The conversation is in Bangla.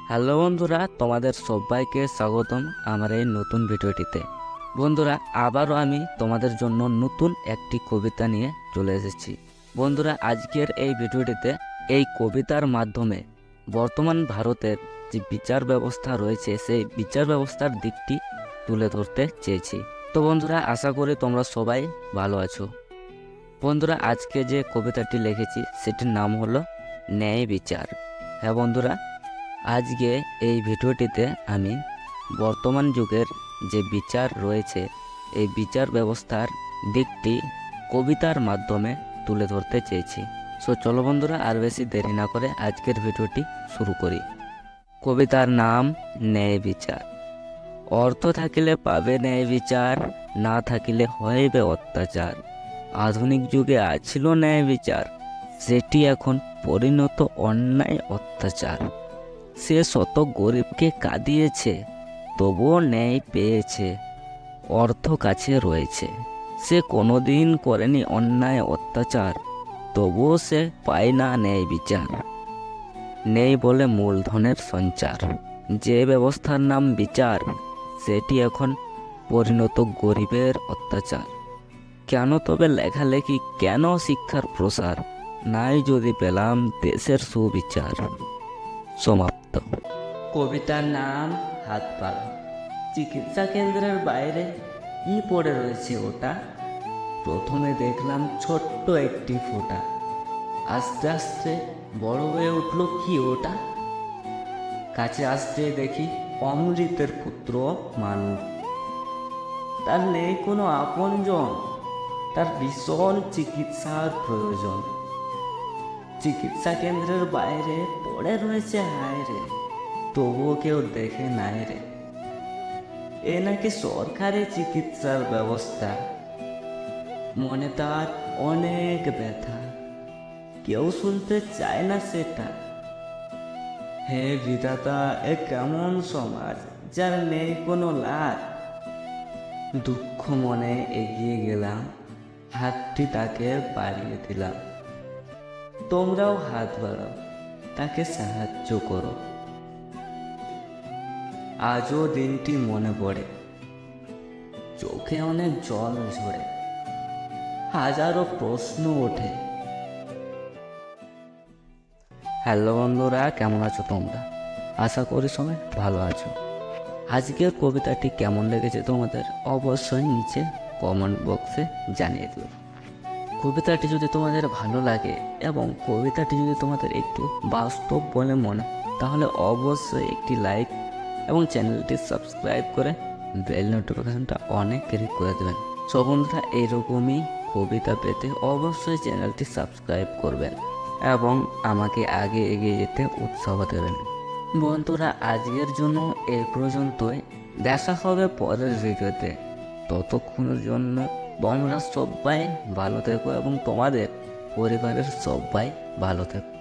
হ্যালো বন্ধুরা, তোমাদের সবাইকে স্বাগতম আমার এই নতুন ভিডিওটিতে। বন্ধুরা, আবারও আমি তোমাদের জন্য নতুন একটি কবিতা নিয়ে চলে এসেছি। বন্ধুরা, আজকের এই ভিডিওটিতে এই কবিতার মাধ্যমে বর্তমান ভারতের যে বিচার ব্যবস্থা রয়েছে সেই বিচার ব্যবস্থার দিকটি তুলে ধরতে চেয়েছি। তো বন্ধুরা, আশা করি তোমরা সবাই ভালো আছো। বন্ধুরা, আজকে যে কবিতাটি লিখেছি সেটির নাম হলো ন্যায় বিচার। হ্যাঁ বন্ধুরা, আজকে এই ভিডিওটিতে আমি বর্তমান যুগের যে বিচার রয়েছে এই বিচার ব্যবস্থার দিকটি কবিতার মাধ্যমে তুলে ধরতে চেয়েছি। সো চলো বন্ধুরা, আর বেশি দেরি না করে আজকের ভিডিওটি শুরু করি। কবিতার নাম ন্যায় বিচার। অর্থ থাকিলে পাবে ন্যায় বিচার, না থাকিলে হইবে অত্যাচার। আধুনিক যুগে আছিল ন্যায় বিচার, সেটি এখন পরিণত অন্যায় অত্যাচার। সে শত গরিবকে কাঁদিয়েছে, তবুও ন্যায় পেয়েছে, অর্থ কাছে রয়েছে। সে কোনোদিন করেনি অন্যায় অত্যাচার, তবুও সে পায় না ন্যায় বিচার। নেই বলে মূলধনের সঞ্চার, যে ব্যবস্থার নাম বিচার সেটি এখন পরিণত গরিবের অত্যাচার। কেন তবে লেখালেখি, কেন শিক্ষার প্রসার, নাই যদি পেলাম দেশের সুবিচার। সমাপ্ত। কবিতার নাম হাত পালা। চিকিৎসা কেন্দ্রের বাইরে কি পড়ে রয়েছে ওটা? প্রথমে দেখলাম ছোট্ট একটি ফোঁটা, আস্তে আস্তে বড় হয়ে উঠল কি ওটা? কাছে আসতে দেখি অমৃতের পুত্র মানুষ। তার নেই কোনো আপনজন, তার ভীষণ চিকিৎসার প্রয়োজন। চিকিৎসা কেন্দ্রের বাইরে পড়ে রয়েছে হায় রে, তবুও কেউ দেখে নাই রে। এ নাকি সরকারি চিকিৎসার ব্যবস্থা। মনে তার অনেক ব্যথা, কেউ শুনতে চায় না সেটা। হে বিধাতা, এ কেমন সমাজ যার নেই কোনো লাভ। দুঃখ মনে এগিয়ে গেলাম, হাতটি তাকে বাড়িয়ে দিলাম। তোমরাও হাত বাড়াও, তাকে সাহায্য করো। আজও দিনটি মনে পড়ে, চোখে অনেক জল ঝরে, হাজারো প্রশ্ন ওঠে। হ্যালো বন্ধুরা, কেমন আছো তোমরা? আশা করি সবাই ভালো আছো। আজকের কবিতাটি কেমন লেগেছে তোমাদের অবশ্যই নিচে কমেন্ট বক্সে জানিয়ে দিও। কবিতাটি যদি তোমাদের ভালো লাগে এবং কবিতাটি যদি তোমাদের একটু বাস্তব বলে মনে হয়, তাহলে অবশ্যই একটি লাইক এবং চ্যানেলটি সাবস্ক্রাইব করে বেল নোটিফিকেশনটা অনে ক্লিক করে দেবেন। সব বন্ধুরা, এইরকমই কবিতা পেতে অবশ্যই চ্যানেলটি সাবস্ক্রাইব করবেন এবং আমাকে আগে এগিয়ে যেতে উৎসাহ দেবেন। বন্ধুরা, আজকের জন্য এই পর্যন্তই। দেখা হবে পরের ভিডিওতে। ততক্ষণের জন্য তোমরা সবাই ভালো থেকো এবং তোমাদের পরিবারের সবাই ভালো থেকো।